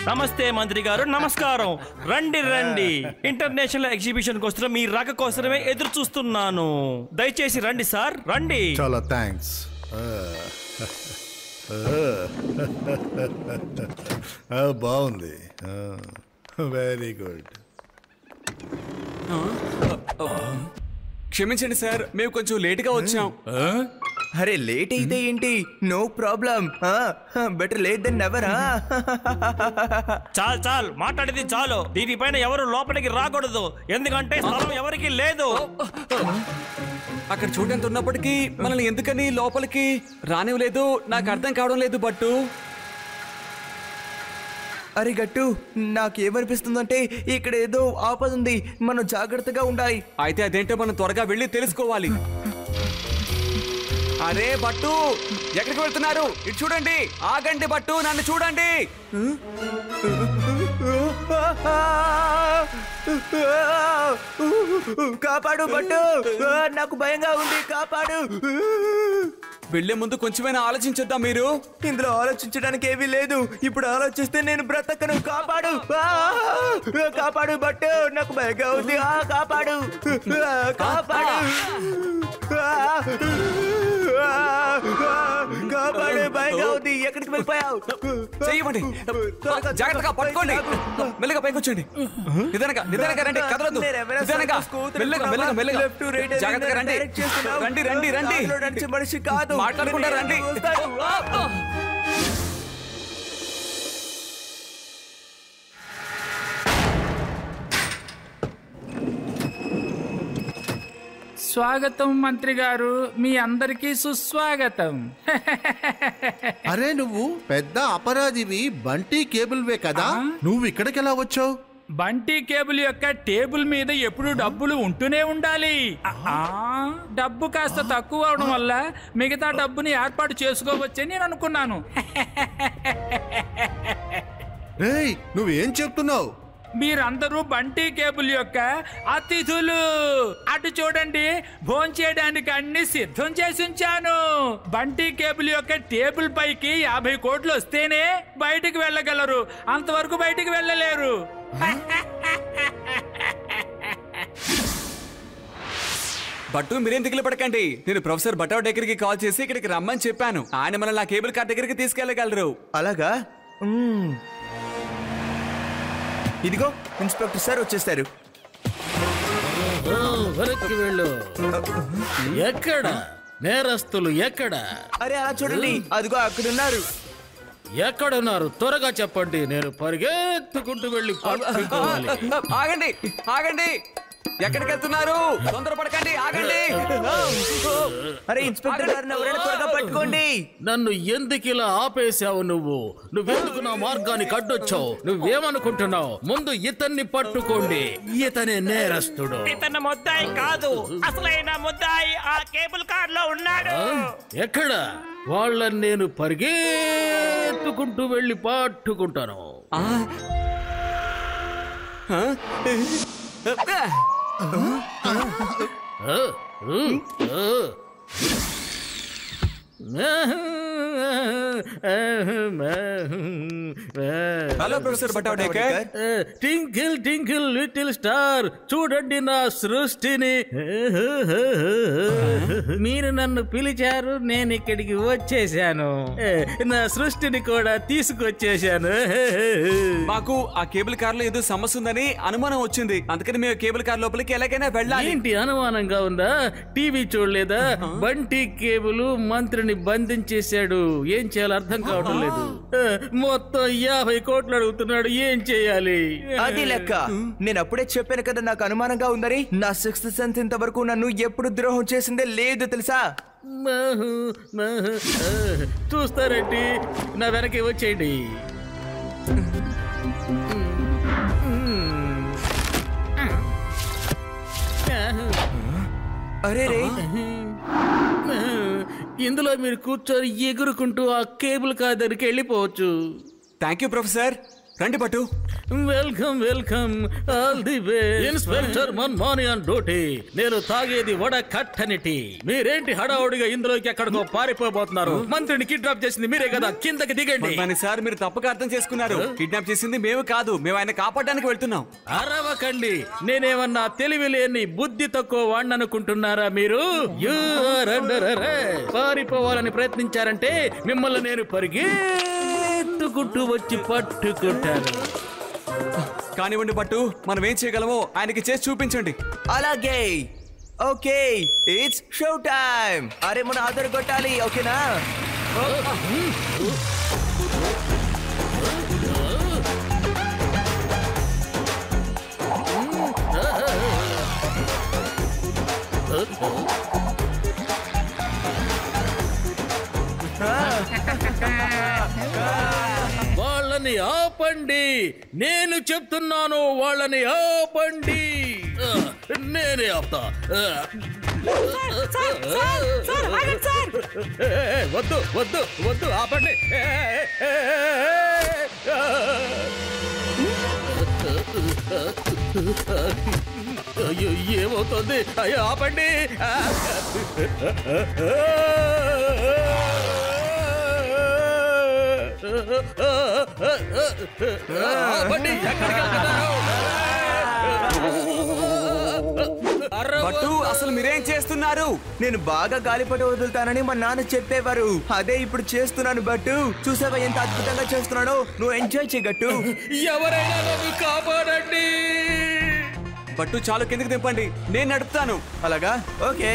నమస్తే మంత్రి గారు, నమస్కారం. రండి రండి. ఇంటర్నేషనల్ ఎగ్జిబిషన్ కోసం మీ రాక కోసమే ఎదురు చూస్తున్నాను. దయచేసి రండి సార్, రండి. చాలా థ్యాంక్స్. బాగుంది, వెరీ గుడ్. క్షమించండి సార్, మేము కొంచెం లేట్గా వచ్చాం. అరే లేట్ అయితే ఏంటి, no problem, better late than never. చాలు చాలు, మాట్లాడేది చాలు. దీనిపైన ఎవరు లోపలికి రాకూడదు, ఎందుకంటే స్థలం ఎవరికి లేదు. అక్కడ చూడడానికి ఉన్నప్పటికీ మనల్ని ఎందుకని లోపలికి రానివ్వలేదు నాకు అర్థం కావడం లేదు. బట్టు అరే గట్టు, నాకేమనిపిస్తుందంటే ఇక్కడ ఏదో ఆపద ఉంది, మనం జాగ్రత్తగా ఉండాలి. అయితే అదేంటో మనం త్వరగా వెళ్ళి తెలుసుకోవాలి. అరే బట్టు, ఎక్కడికి వెళ్తున్నారు? ఇటు చూడండి. ఆగండి బట్టు, నన్ను చూడండి. కాపాడు బట్టు, నాకు భయంగా ఉంది, కాపాడు. వెళ్లే ముందు కొంచెమైనా ఆలోచించొద్దా మీరు? ఇందులో ఆలోచించడానికి ఏమీ లేదు. ఇప్పుడు ఆలోచిస్తే నేను బ్రతకను. కాపాడు, కాపాడు బట్టు, నాకు భయంగా ఉంది. కాపాడు, కాపాడు, కాపాడు, భయంగా ఉంది. ఎక్కడికి వెళ్ళిపోయావు? చెయ్యమండి, జాగ్రత్తగా పట్టుకోండి. మెల్లగా పైకి వచ్చండి. నిదానంగా నిదానంగా రండి, కదలొద్దు. నిదానంగా, మెల్లగా మెల్లగా మెల్లగా, జాగ్రత్తగా రండి. రండి రండి రండి, మనిషి కాదు, మాట్లాడకుండా రండి. స్వాగతం మంత్రి గారు, మీ అందరికీ సుస్వాగతం. అరే నువ్వు పెద్ద అపరాధివి, బంటి కేబుల్వే కదా, నువ్వు ఇక్కడికి ఎలా వచ్చావు? బంటి కేబుల్ యొక్క టేబుల్ మీద ఎప్పుడు డబ్బులు ఉంటూనే ఉండాలి. డబ్బు కాస్త తక్కువ అవడం వల్ల మిగతా డబ్బుని ఏర్పాటు చేసుకోవచ్చని నేను అనుకున్నాను. రేయ్, నువ్వేం చెప్తున్నావు? మీరందరూ బంటి కేబుల్ యొక్క అతిథులు. అటు చూడండి, భోంచేయడానికి అన్ని సిద్ధం చేసి ఉంచాను. బంటి కేబుల్ యొక్క టేబుల్ పైకి 50 కోట్లు వస్తేనే బయటికి వెళ్ళగలరు, అంతవరకు బయటికి వెళ్ళలేరు. బట్టు, మీరేం దిగులు పడకండి. నేను ప్రొఫెసర్ బటావ్ దగ్గరికి కాల్ చేసి ఇక్కడికి రమ్మని చెప్పాను. ఆయన మనల్ని ఆ కేబుల్ కార్ దగ్గరికి తీసుకెళ్ళగలరు. అలాగా? ఇదిగో ఇన్స్పెక్టర్ సార్ వచ్చేస్తారు. వెనక్కి వెళ్ళు. ఎక్కడ నేరస్తులు? ఎక్కడ? అరే అలా చూడండి, అదిగో అక్కడున్నారు. ఎక్కడున్నారు? త్వరగా చెప్పండి, నేను పరిగెత్తుకుంటూ వెళ్ళి పట్టుకోవాలి. ఆగండి ఆగండి, ఎక్కడికి వెళ్తున్నారు? తొందరపడకండి, ఆగండి. అరే ఇన్స్పెక్టర్ గారిని ఎవరైనా త్వరగా పట్టుకోండి. నన్ను ఎందుకు ఇలా ఆపేశావు? నువ్వెందుకు నా మార్గానికి అడ్డొచ్చావు? నువ్వేమనుకుంటున్నావు? ముందు ఇతన్ని పట్టుకోండి, ఇతనే నేరస్తుడు. ఇతను ముద్దాయి కాదు, అసలైన ముద్దాయి ఆ కేబుల్ కార్ లో ఉన్నాడు. ఎక్కడ? వాళ్ళని నేను పరిగెత్తుకుంటూ వెళ్ళి పట్టుకుంటాను. Hello professor Batavdekar. Twinkle twinkle little star, చూడండి నా సృష్టిని. మీరు నన్ను పిలిచారు, నేను ఇక్కడికి వచ్చేసాను. నా సృష్టిని కూడా తీసుకొచ్చేసాను. మాకు ఆ కేబుల్ కార్ లో ఏదో సమస్య ఉందని అనుమానం వచ్చింది, అందుకని మేము కేబుల్ కార్ లోపలికి ఎలాగైనా వెళ్ళాలి. ఏంటి అనుమానంగా ఉందా? టీవీ చూడలేదా? బంటి కేబుల్ మంత్రిని బంధించేశాడు. ఏం చేయాలో అర్థం కావడం లేదు. మొత్తం 50 కోట్లు అడుగుతున్నాడు. ఏం చేయాలి? అది లెక్క. నేను అప్పుడే చెప్పాను కదా నాకు అనుమానంగా ఉందని. నా 6th సెన్స్ ఇంతవరకు నన్ను ఎప్పుడు ద్రోహం చేసిందే లేదు తెలుసా. చూస్తారండి, నా వెనక్కి వచ్చేయండి. అరే రే, ఇందులో మీరు కూర్చొని ఎగురుకుంటూ ఆ కేబుల్ కార్ దగ్గరికి వెళ్ళిపోవచ్చు. Thank you professor. రండి పట్టు. Welcome welcome all the way. Inspector Manmani on duty. నేను తాగేది వడ కట్టని టీ. మీరేంటి హడావుడిగా ఇందులోకి ఎక్కడికో పారిపోబోతున్నారు? మంత్రిని కిడ్నాప్ చేసింది మీరే కదా, కిందకి దిగండి. సార్ మీరు తప్పుగా అర్థం చేసుకున్నారు. కిడ్నాప్ చేసింది మేము కాదు, మేము ఆయన కాపాడడానికి వెళ్తున్నాం. అరవకండి. నేనేమన్నా తెలివి లేని బుద్ధి తక్కువ వాణ్ణనుకుంటున్నారా మీరు? పారిపోవాలని ప్రయత్నించారంటే మిమ్మల్ని నేను పరిగెత్తుకుంటూ వచ్చి పట్టుకుంటాను. కానివ్వండి పట్టు, మనం ఏం చేయగలమో ఆయనకి చేసి చూపించండి. అలాగే. Okay, it's show time. అరే మన ఆధార్ కొట్టాలి, ఓకేనా? వాళ్ళని ఆపండి, నేను చెప్తున్నాను. వాళ్ళని ఆపండి. నేనే ఆపుతా. వద్దు వద్దు వద్దు, ఆపండి. అయ్యో ఏమవుతుంది? అయ్యో ఆపండి. ఆపండి. ఎక్కడికి వెళ్తున్నారు? పట్టు, అసలు మీరేం చేస్తున్నారు? నేను బాగా గాలిపట వదులుతానని మా నాన్న చెప్పేవారు. అదే ఇప్పుడు చేస్తున్నాను. బట్టు చూసావా ఎంత అద్భుతంగా చేస్తున్నానో? నువ్వు ఎంజాయ్ చేయగట్టు. ఎవరైనా నన్ను కాపాడండి. పట్టు చాలు, కిందకి దింపండి, నేను నడుపుతాను. అలాగా? ఓకే.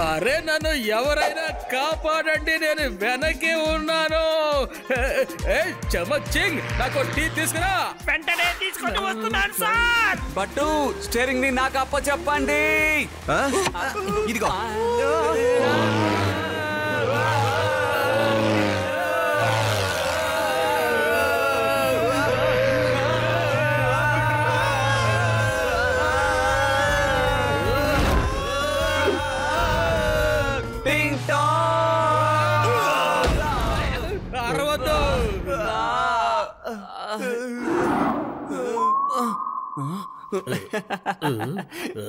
అరే నన్ను ఎవరైనా కాపాడండి, నేను వెనకే ఉన్నాను. చమక్ సింగ్, నాకు టీ తీసుకురా. వెంటనే తీసుకొని వస్తున్నాను సార్. పట్టు, స్టీరింగ్ ని నాకు అప్ప చెప్పండి. ఇదిగో.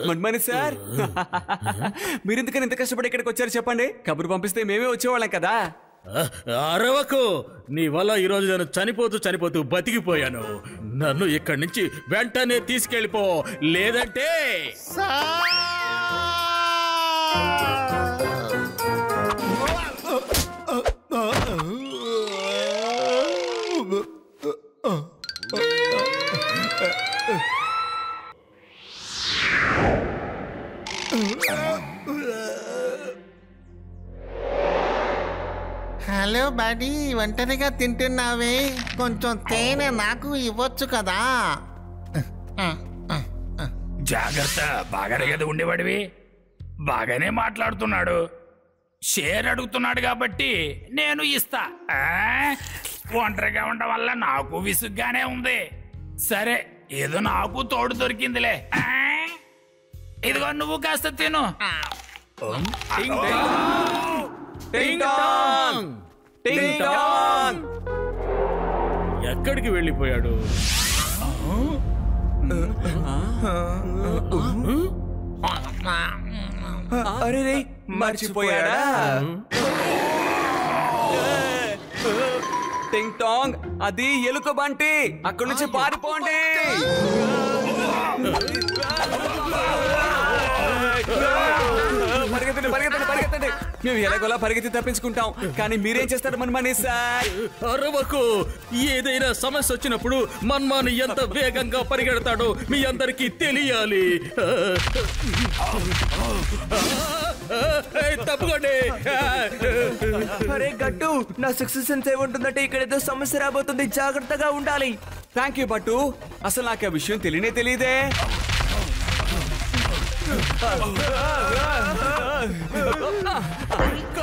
మన్మని సార్, మీరెందుకని ఇంత కష్టపడి ఇక్కడికి వచ్చారు చెప్పండి? కబురు పంపిస్తే మేమే వచ్చేవాళ్ళం కదా. అరవకు. నీ వల్ల ఈరోజు నేను చనిపోతూ బతికిపోయాను. నన్ను ఇక్కడి నుంచి వెంటనే తీసుకెళ్ళిపో, లేదంటే హలో బాడీ, ఒంటరిగా తింటున్నావే, కొంచెం తేనె నాకు ఇవ్వచ్చు కదా? జాగ్రత్త, బాగానే కదా ఉండేవాడివి. బాగానే మాట్లాడుతున్నాడు. షేర్ అడుగుతున్నాడు కాబట్టి నేను ఇస్తా. ఒంటరిగా ఉండడం వల్ల నాకు విసుగ్గానే ఉంది. సరే, ఏదో నాకు తోడు దొరికిందిలే. ఇదిగో నువ్వు కాస్త తిను. ఎక్కడికి వెళ్ళిపోయాడు? అరే మర్చిపోయాడా? టింగ్ టాంగ్, అది ఎలుక బంటి. అక్కడి నుంచి పారిపోండి. పరిగెత్తండి పరిగెత్తండి పరిగెత్తండి. మేము ఎలాగోలా పరిగెత్తి తప్పించుకుంటాం, కానీ మీరేం చేస్తారు మన్మాని సార్? అరవకు. ఏదైనా సమస్య వచ్చినప్పుడు మన్మాని ఎంత వేగంగా పరిగెడతాడో మీ అందరికీ తెలియాలి. తప్పుకోండి. అరే గట్టు, నా సక్సెస్ సెన్స్ ఏముంటుందంటే ఇక్కడ ఏదో సమస్య రాబోతుంది, జాగ్రత్తగా ఉండాలి. థ్యాంక్ యూ బట్టు, అసలు నాకు ఆ విషయం తెలియదే.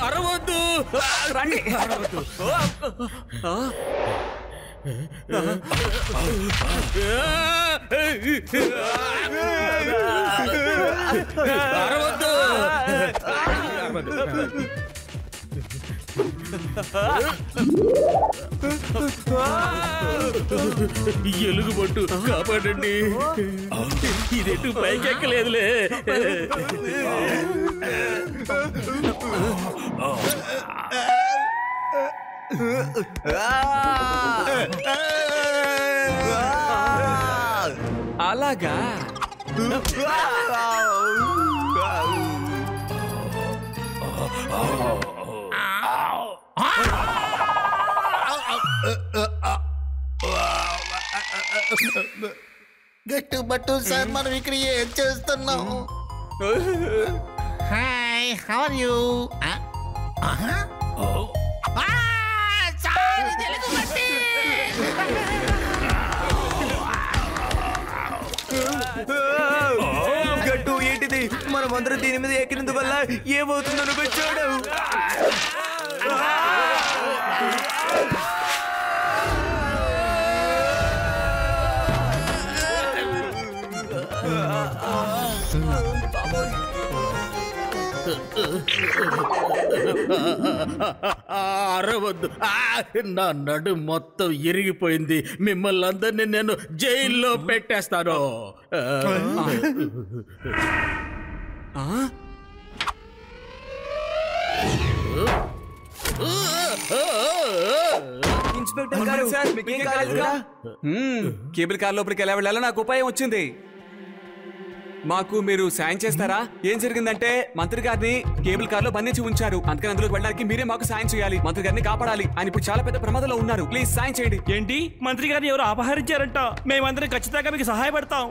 అరవద్దు, రండి. అరవద్దు. ఎలుగుబట్టు కాపాడండి. ఇదెటు పైకెక్కలేదులే. అలాగా గట్టుబట్టు సార్, మనం ఇక్కడ ఏం చేస్తున్నాం? Hi, how are you? Sir, ఇది ఎలుగుబట్టి. గట్టు ఏంటిది? మనం అందరం దీని మీద ఎక్కినందువల్ల ఏమవుతుందో నువ్వు చూడు. అరవద్దు. నా నడు మొత్తం ఇరిగిపోయింది. మిమ్మల్ని అందరినీ నేను జైల్లో పెట్టేస్తాను. ఇన్స్పెక్టర్ గారు, మీకేం కాలేదుగా? కేబుల్ కార్ లోపలికి ఎలా వెళ్ళాలో నాకు ఉపాయం వచ్చింది. మాకు మీరు సాయం చేస్తారా? ఏం జరిగిందంటే మంత్రి గారిని కేబుల్ కార్ లో బంధించి ఉంచారు. అందుకని అందులోకి వెళ్ళడానికి మీరే మాకు సాయం చేయాలి. మంత్రి గారిని కాపాడాలి. ఆయన ఇప్పుడు చాలా పెద్ద ప్రమాదంలో ఉన్నారు. ప్లీజ్ సాయం చేయండి. ఏంటి? మంత్రి గారిని ఎవరు అపహరించారంట? మేమందరం ఖచ్చితంగా మీకు సహాయపడతాం.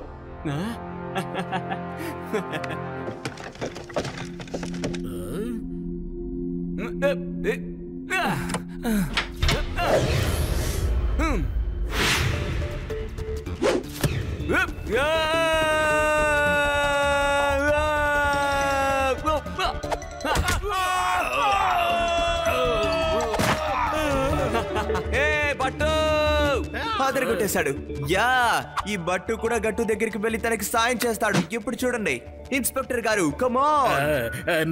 ఆదరి కొట్టేశాడు. యా, ఈ బట్టు కూడా గట్టు దగ్గరికి వెళ్ళి తనకి సాయం చేస్తాడు. ఇప్పుడు చూడండి ఇన్స్పెక్టర్ గారు, కమాన్.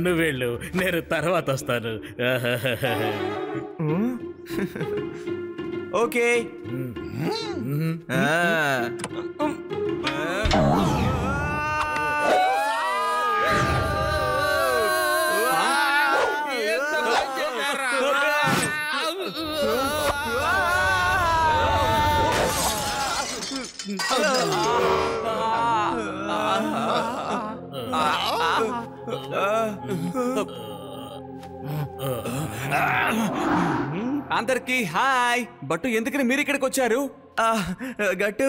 నువ్వు వెళ్ళు, నేను తర్వాత వస్తాను. ఓకే. అందరికి హాయ్. బట్టు ఎందుకని మీరు ఇక్కడికి వచ్చారు? గట్టు,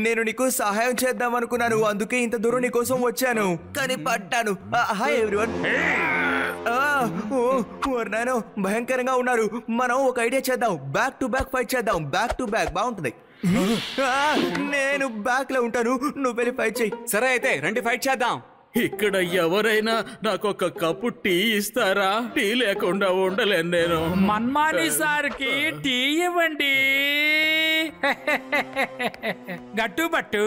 నేను నీకు సహాయం చేద్దాం అనుకున్నాను. అందుకే ఇంత దూరం నీ కోసం వచ్చాను, కానీ పడ్డాను. Hi everyone. నాయనో, భయంకరంగా ఉన్నారు. మనం ఒక ఐడియా చేద్దాం. బ్యాక్ టు బ్యాక్ ఫైట్ చేద్దాం. బ్యాక్ టు బ్యాక్ బాగుంటుంది. నేను బ్యాక్ లో ఉంటాను, నువ్వు వెళ్ళి ఫైట్ చెయ్యి. సరే అయితే రండి ఫైట్ చేద్దాం. ఇక్కడ ఎవరైనా నాకు ఒక కప్పు టీ ఇస్తారా? టీ లేకుండా ఉండలేను నేను. మన్మాని సార్కి టీ ఇవ్వండి. గట్టుబట్టు,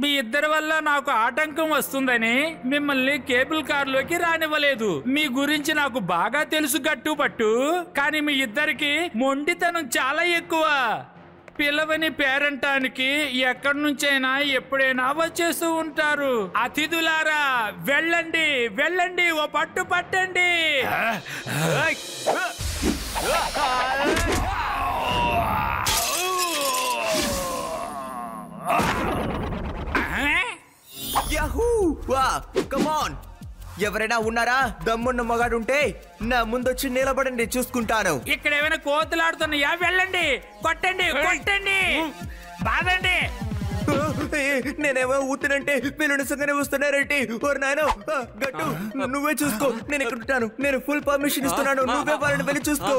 మీ ఇద్దరి వల్ల నాకు ఆటంకం వస్తుందని మిమ్మల్ని కేబుల్ కారులోకి రానివ్వలేదు. మీ గురించి నాకు బాగా తెలుసు గట్టుబట్టు, కానీ మీ ఇద్దరికి మొండితనం చాలా ఎక్కువ. పిలవని పేరంటానికి ఎక్కడి నుంచైనా ఎప్పుడైనా వచ్చేస్తూ ఉంటారు. అతిథులారా, వెళ్ళండి వెళ్ళండి, ఓ పట్టు పట్టండి. యాహూ! వా, కమాన్. ఎవరైనా ఉన్నారా? దమ్మున్న మగాడుంటే నా ముందొచ్చి నిలబడండి, చూసుకుంటాను. ఇక్కడ ఏమైనా కోతులాడుతున్నాయా? వెళ్ళండి, కొట్టండి కొట్టండి, బాదండి. నేనేమో ఊతునంటే వీళ్ళు నిజంగానే వస్తున్నారేంటి? ఓరి నాయనో, గట్టు నువ్వే చూసుకో, నేను ఇక్కడ ఉంటాను. నేను ఫుల్ పర్మిషన్ ఇస్తున్నాను, నువ్వే వాళ్ళని వెళ్ళి చూసుకో.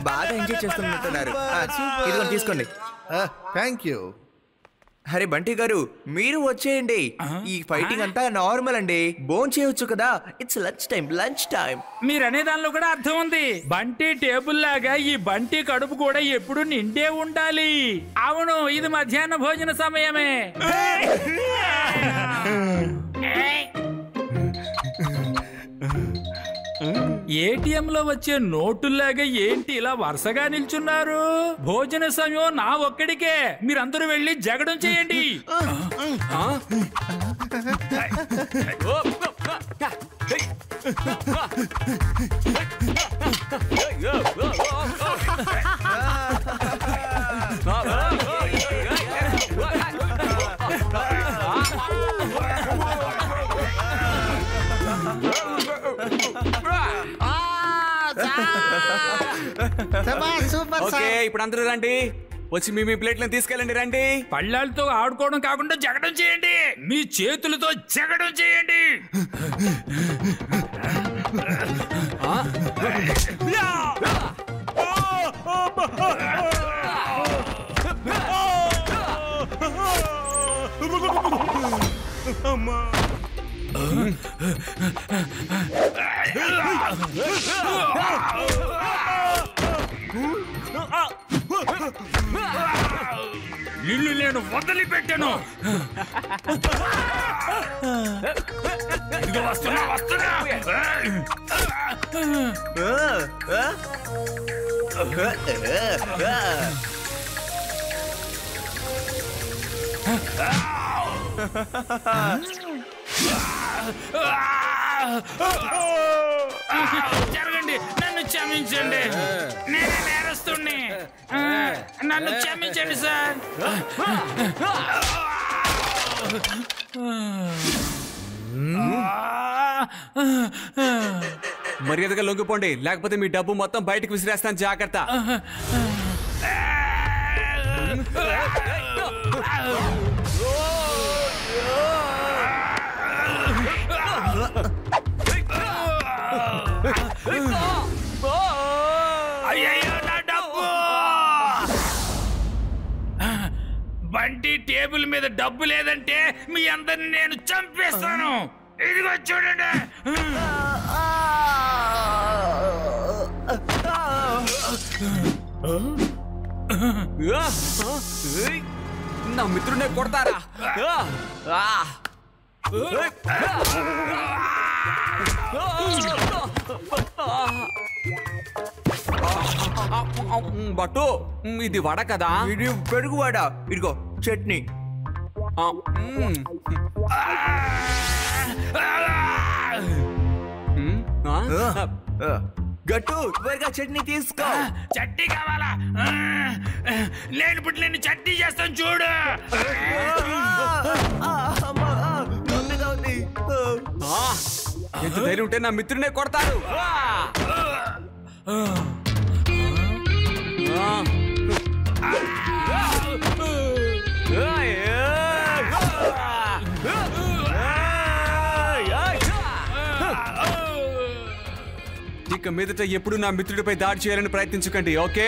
బాగా ఎంజాయ్ చేస్తున్నట్టున్నారు. ఇదిగో తీసుకోండి. Thank you. అరే బంటి గారు మీరు వచ్చేయండి. ఈ ఫైటింగ్ అంతా నార్మల్ అండి, బోన్ చేయొచ్చు కదా. It's lunch time. మీరనే దానిలో కూడా అర్థం ఉంది. బంటి టేబుల్ లాగా ఈ బంటి కడుపు కూడా ఎప్పుడు నిండే ఉండాలి. అవును, ఇది మధ్యాహ్న భోజన సమయమే. ఏటీఎం లో వచ్చే నోటుల్లాగా ఏంటి ఇలా వరుసగా నిల్చున్నారు? భోజన సమయం నా ఒక్కడికే. మీరందరూ వెళ్ళి జగడం చేయండి. ఓకే, ఇప్పుడు అందరూ రండి. వచ్చి మీ ప్లేట్లను తీసుకెళ్ళండి. రండి. పళ్ళాలతో ఆడుకోవడం కాకుండా జగడం చేయండి. మీ చేతులతో జగడం చేయండి. నిన్ను నేను వదిలిపెట్టాను. వస్తున్నా. జరగండి, నన్ను క్షమించండి. నేను నేరస్తుణ్ణి. నన్ను క్షమించండి సార్. మర్యాదగా లొంగిపోండి, లేకపోతే మీ డబ్బు మొత్తం బయటకు విసిరేస్తాను. జాగ్రత్త. అయ్యయ్యో, నా డబ్బు! బంటి టేబుల్ మీద డబ్బు లేదంటే మీ అందరిని నేను చంపేస్తాను. ఇదిగో చూడండి. నా మిత్రుడే కొడతారా? బట్టు, ఇది వడ కదా? ఇది పెరుగు వడ. ఇదిగో చట్నీ. గట్టు, త్వరగా చట్నీ తీసుకో. చట్నీ కావాలా? నేను ఇప్పుడు నిన్ను చట్నీ చేస్తాను చూడు. ఎంత ధైర్యం ఉంటే నా మిత్రునే కొడతారు. ఇక మీదట ఎప్పుడు నా మిత్రుడిపై దాడి చేయాలని ప్రయత్నించకండి. ఓకే?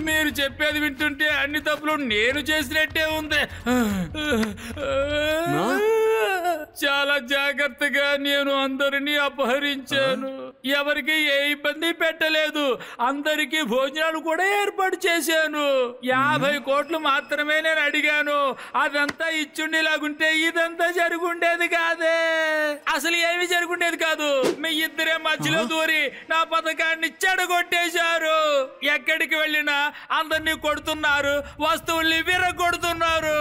మీరు చెప్పేది వింటుంటే అన్ని తప్పులు నేను చేసినట్టే ఉంది. చాలా జాగ్రత్తగా నేను అందరినీ అపహరించాను. ఎవరికి ఏ ఇబ్బంది పెట్టలేదు. అందరికీ భోజనాలు కూడా ఏర్పాటు చేశాను. 50 కోట్లు మాత్రమే నేను అడిగాను. అదంతా ఇచ్చుండేలాగుంటే ఇదంతా జరుగుండేది కాదే. అసలు ఏమి జరుగుండేది కాదు. మీ ఇద్దరే మధ్యలో దూరి నా పథకాన్ని చెడగొట్టేశారు. ఎక్కడికి వెళ్ళినా అందరినీ కొడుతున్నారు, వస్తువుల్ని విరగొడుతున్నారు.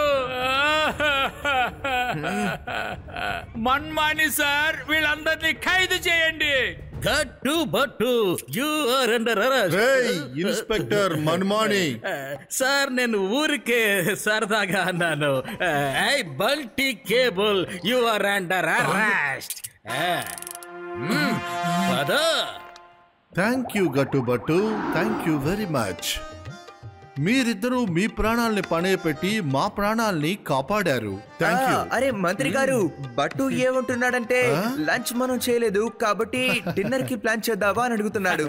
మన్మాని సార్, వీళ్ళందరినీ ఖైదు చేయండి. Gattu Battu, you are under arrest. Inspector Manmani. Sir, నేను ఊరికే సరదాగా అన్నాను. I Bunty cable, you are under arrest. Thank you Gattu Battu, thank you very much. మీరిద్దరూ మీ ప్రాణాల్ని పణే పెట్టి మా ప్రాణాల్ని కాపాడారు. Thank you. అరే మంత్రి గారు, బట్టు ఏమంటున్నాడంటే లంచ్ మనం చేయలేదు కాబట్టి డిన్నర్ కి ప్లాన్ చేద్దామా అని అడుగుతున్నాడు.